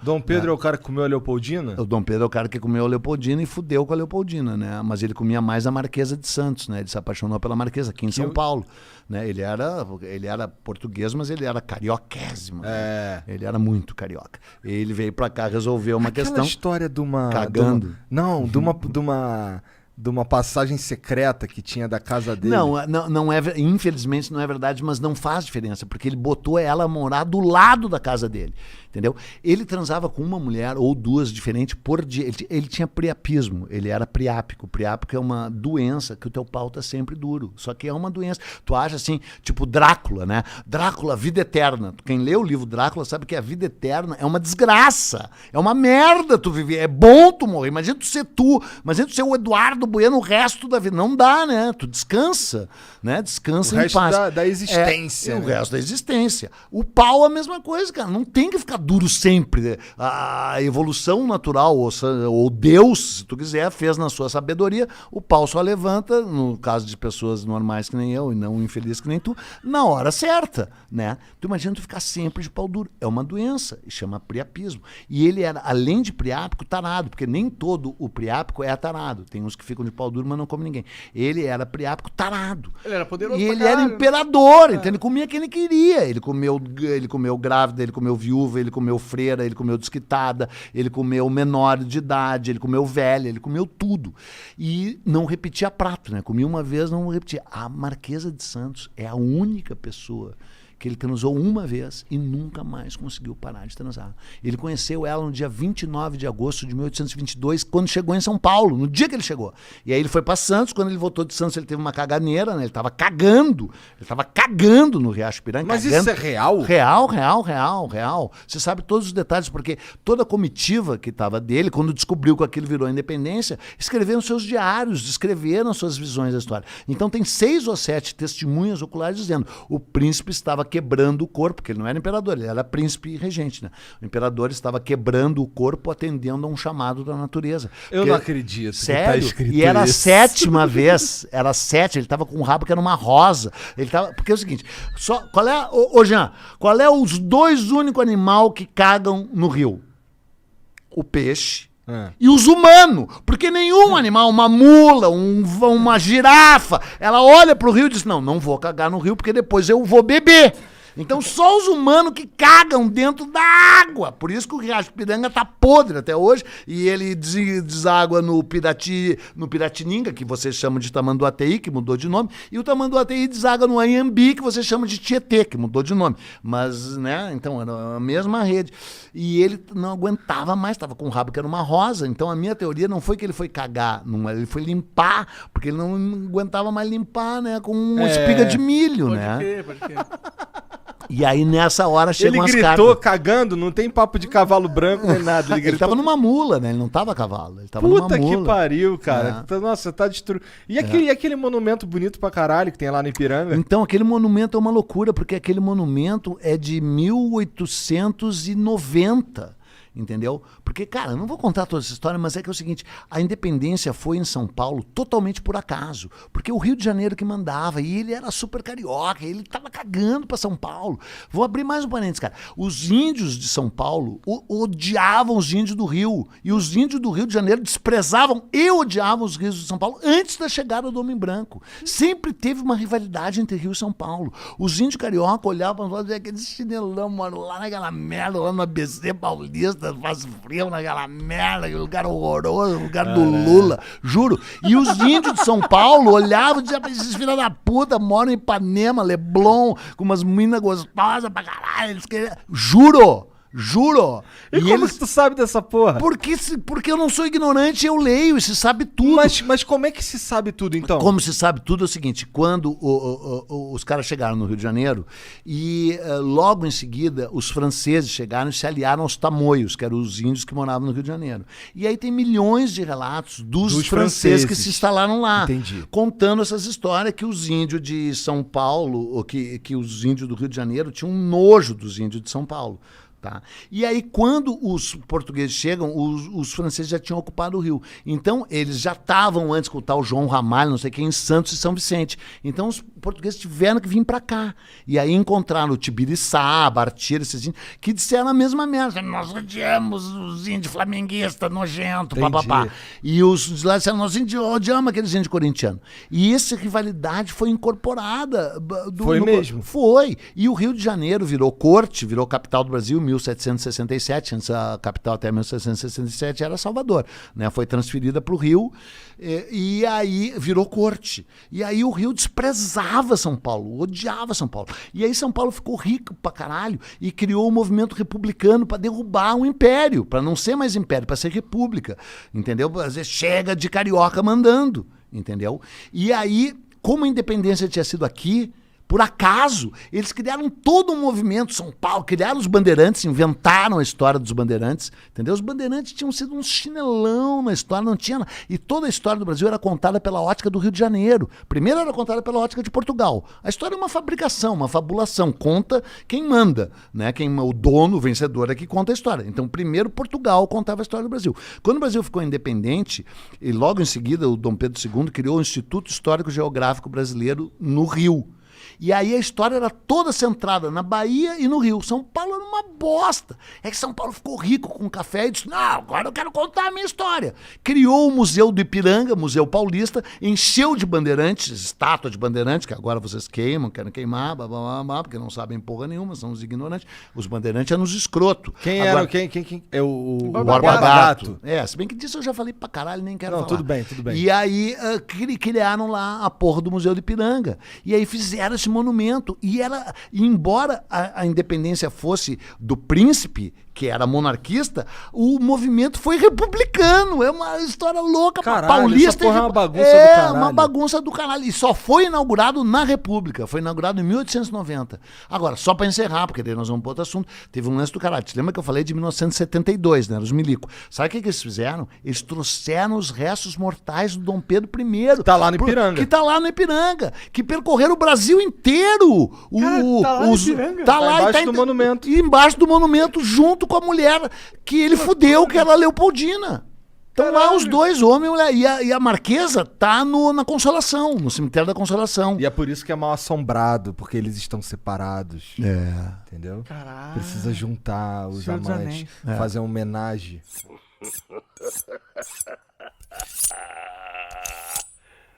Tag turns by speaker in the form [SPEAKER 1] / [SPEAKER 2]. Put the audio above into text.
[SPEAKER 1] Dom Pedro é o cara que comeu a Leopoldina?
[SPEAKER 2] O Dom Pedro é o cara que comeu a Leopoldina e fudeu com a Leopoldina, né? Mas ele comia mais a Marquesa de Santos, né? Ele se apaixonou pela Marquesa aqui em São Paulo, né? Ele era português, mas ele era carioquésimo.
[SPEAKER 1] É.
[SPEAKER 2] Né? Ele era muito carioca. Ele veio pra cá resolver uma
[SPEAKER 1] Aquela
[SPEAKER 2] questão.
[SPEAKER 1] história de uma...
[SPEAKER 2] Cagando.
[SPEAKER 1] De uma passagem secreta que tinha da casa dele.
[SPEAKER 2] Não é, infelizmente não é verdade, mas não faz diferença, porque ele botou ela a morar do lado da casa dele, entendeu? Ele transava com uma mulher ou duas diferentes por dia. Ele tinha priapismo, ele era priápico. Priápico é uma doença que o teu pau tá sempre duro, só que é uma doença. Tu acha assim, tipo Drácula, né? Drácula, vida eterna. Quem lê o livro Drácula sabe que a vida eterna é uma desgraça, é uma merda tu viver, é bom tu morrer. Imagina tu ser o Eduardo Bueno o resto da vida. Não dá, né? Tu descansa, né? Descansa em paz.
[SPEAKER 1] O resto da existência.
[SPEAKER 2] O resto da existência. O pau é a mesma coisa, cara. Não tem que ficar duro sempre. A evolução natural, ou Deus, se tu quiser, fez na sua sabedoria, o pau só levanta, no caso de pessoas normais que nem eu e não infelizes que nem tu, na hora certa, né? Tu imagina tu ficar sempre de pau duro. É uma doença, e chama priapismo. E ele era, além de priápico, tarado, porque nem todo o priápico é tarado. Tem uns que ficam de pau duro, mas não come ninguém. Ele era priápico tarado.
[SPEAKER 3] Ele era poderoso.
[SPEAKER 2] E ele era imperador, então ele comia quem ele queria. Ele comeu grávida, ele comeu viúva, ele comeu freira, ele comeu desquitada, ele comeu menor de idade, ele comeu velha, ele comeu tudo. E não repetia prato, né? Comia uma vez, não repetia. A Marquesa de Santos é a única pessoa que ele transou uma vez e nunca mais conseguiu parar de transar. Ele conheceu ela no dia 29 de agosto de 1822, quando chegou em São Paulo, no dia que ele chegou. E aí ele foi para Santos, quando ele voltou de Santos ele teve uma caganeira, né? Ele estava cagando no Riacho Piranga.
[SPEAKER 1] Mas
[SPEAKER 2] cagando.
[SPEAKER 1] isso é real?
[SPEAKER 2] Real. Você sabe todos os detalhes, porque toda a comitiva que estava dele, quando descobriu que aquilo virou independência, escreveram seus diários, descreveram suas visões da história. Então tem 6 ou 7 testemunhas oculares dizendo: o príncipe estava quebrando o corpo, porque ele não era imperador, ele era príncipe e regente, né? O imperador estava quebrando o corpo atendendo a um chamado da natureza.
[SPEAKER 1] Eu não acredito.
[SPEAKER 2] Sério?
[SPEAKER 1] Que tá escrito
[SPEAKER 2] e era
[SPEAKER 1] isso.
[SPEAKER 2] a 7ª vez, ele estava com um rabo que era uma rosa. Porque é o seguinte, Jean, qual é os 2 únicos animais que cagam no rio? O peixe e os humanos, porque nenhum animal, uma mula, uma girafa, ela olha pro rio e diz: não vou cagar no rio porque depois eu vou beber. Então só os humanos que cagam dentro da água. Por isso que o Riacho Piranga tá podre até hoje, e ele deságua no Piratininga, que vocês chamam de Tamanduateí, que mudou de nome, e o Tamanduateí deságua no Anhembi, que vocês chamam de Tietê, que mudou de nome. Mas, né, então era a mesma rede. E ele não aguentava mais, estava com o rabo que era uma rosa. Então a minha teoria não foi que ele foi cagar, ele foi limpar, porque ele não aguentava mais limpar, né, com uma espiga de milho,
[SPEAKER 3] Pode crer.
[SPEAKER 2] E aí nessa hora chegam as cartas.
[SPEAKER 1] Ele gritou cagando, não tem papo de cavalo branco nem nada.
[SPEAKER 2] Ele tava numa mula, né? Ele não tava a cavalo, ele tava numa mula.
[SPEAKER 1] Puta que pariu, cara. Nossa, tá destruído. E aquele monumento bonito pra caralho que tem lá no Ipiranga?
[SPEAKER 2] Então, aquele monumento é uma loucura, porque aquele monumento é de 1890. Entendeu? Porque, cara, eu não vou contar toda essa história, mas é que é o seguinte: a independência foi em São Paulo totalmente por acaso, porque o Rio de Janeiro que mandava, e ele era super carioca, ele tava cagando pra São Paulo. Vou abrir mais um parênteses, cara. Os índios de São Paulo odiavam os índios do Rio, e os índios do Rio de Janeiro desprezavam e odiavam os rios de São Paulo antes da chegada do Homem Branco. Sempre teve uma rivalidade entre Rio e São Paulo. Os índios carioca olhavam e diziam: aquele chinelão, mano, lá naquela merda, lá no ABC Paulista, faz frio naquela merda, que lugar horroroso, lugar do Lula, juro. E os índios de São Paulo olhavam e diziam: esses filhos da puta moram em Ipanema, Leblon, com umas meninas gostosas pra caralho, eles queriam... Juro!
[SPEAKER 1] E como que tu sabe dessa porra?
[SPEAKER 2] Porque eu não sou ignorante, eu leio e se sabe tudo.
[SPEAKER 1] Mas como é que se sabe tudo, então?
[SPEAKER 2] Como se sabe tudo é o seguinte: quando os caras chegaram no Rio de Janeiro, e logo em seguida os franceses chegaram e se aliaram aos tamoios, que eram os índios que moravam no Rio de Janeiro. E aí tem milhões de relatos dos franceses que se instalaram lá.
[SPEAKER 1] Entendi.
[SPEAKER 2] Contando essas histórias que os índios de São Paulo, ou que os índios do Rio de Janeiro tinham um nojo dos índios de São Paulo. Tá? E aí, quando os portugueses chegam, os franceses já tinham ocupado o Rio. Então, eles já estavam antes com o tal João Ramalho, não sei quem, em Santos e São Vicente. Então, os portugueses tiveram que vir para cá. E aí encontraram o Tibiriçá, Bartira, esses índios, que disseram a mesma merda. Nós odiamos os índios flamenguistas, nojento, papapá. E os de lá disseram, nós odiamos aqueles índios corintianos. E essa rivalidade foi incorporada.
[SPEAKER 1] Foi mesmo?
[SPEAKER 2] Foi. E o Rio de Janeiro virou corte, virou capital do Brasil, 1767, antes a capital até 1767 era Salvador, né? Foi transferida para o Rio e aí virou corte. E aí o Rio desprezava São Paulo, odiava São Paulo. E aí São Paulo ficou rico pra caralho e criou o movimento republicano para derrubar o império, para não ser mais império, para ser república, entendeu? Às vezes chega de carioca mandando, entendeu? E aí, como a independência tinha sido aqui, por acaso, eles criaram todo um movimento, São Paulo, criaram os bandeirantes, inventaram a história dos bandeirantes, entendeu? Os bandeirantes tinham sido um chinelão na história, não tinha... E toda a história do Brasil era contada pela ótica do Rio de Janeiro. Primeiro era contada pela ótica de Portugal. A história é uma fabricação, uma fabulação, conta quem manda, né? O dono, o vencedor é que conta a história. Então, primeiro Portugal contava a história do Brasil. Quando o Brasil ficou independente, e logo em seguida o Dom Pedro II criou o Instituto Histórico Geográfico Brasileiro no Rio. E aí a história era toda centrada na Bahia e no Rio. São Paulo era uma bosta. É que São Paulo ficou rico com café e disse, não, agora eu quero contar a minha história. Criou o Museu do Ipiranga, Museu Paulista, encheu de bandeirantes, estátua de bandeirantes, que agora vocês queimam, querem queimar, blá, blá, blá, blá, porque não sabem porra nenhuma, são os ignorantes. Os bandeirantes eram os escrotos.
[SPEAKER 1] Quem
[SPEAKER 2] agora,
[SPEAKER 1] era? Quem? É o
[SPEAKER 2] Borba Gato. Se bem que disso eu já falei pra caralho, nem quero falar.
[SPEAKER 1] Tudo bem, tudo bem.
[SPEAKER 2] E aí criaram lá a porra do Museu do Ipiranga. E aí fizeram esse monumento. E embora a independência fosse do príncipe, que era monarquista, o movimento foi republicano. É uma história louca.
[SPEAKER 1] Caralho,
[SPEAKER 2] paulista.
[SPEAKER 1] Essa porra é uma bagunça do caralho.
[SPEAKER 2] É uma bagunça do caralho. E só foi inaugurado na República. Foi inaugurado em 1890. Agora, só para encerrar, porque daí nós vamos para outro assunto, teve um lance do caralho. Você lembra que eu falei de 1972, né? Os milicos. Sabe o que eles fizeram? Eles trouxeram os restos mortais do Dom Pedro I.
[SPEAKER 1] Que tá lá no Ipiranga.
[SPEAKER 2] Que tá lá no Ipiranga. Que percorreram o Brasil inteiro.
[SPEAKER 1] Tá lá embaixo do monumento.
[SPEAKER 2] E embaixo do monumento, junto com a mulher que ele fudeu, que era a Leopoldina. Então lá os dois, homem e mulher. E a Marquesa tá na Consolação, no cemitério da Consolação.
[SPEAKER 1] E é por isso que é mal assombrado, porque eles estão separados.
[SPEAKER 2] É.
[SPEAKER 1] Entendeu?
[SPEAKER 3] Caralho.
[SPEAKER 1] Precisa juntar os
[SPEAKER 3] Senhor dos
[SPEAKER 1] amantes,
[SPEAKER 3] Anéis.
[SPEAKER 1] fazer uma homenagem.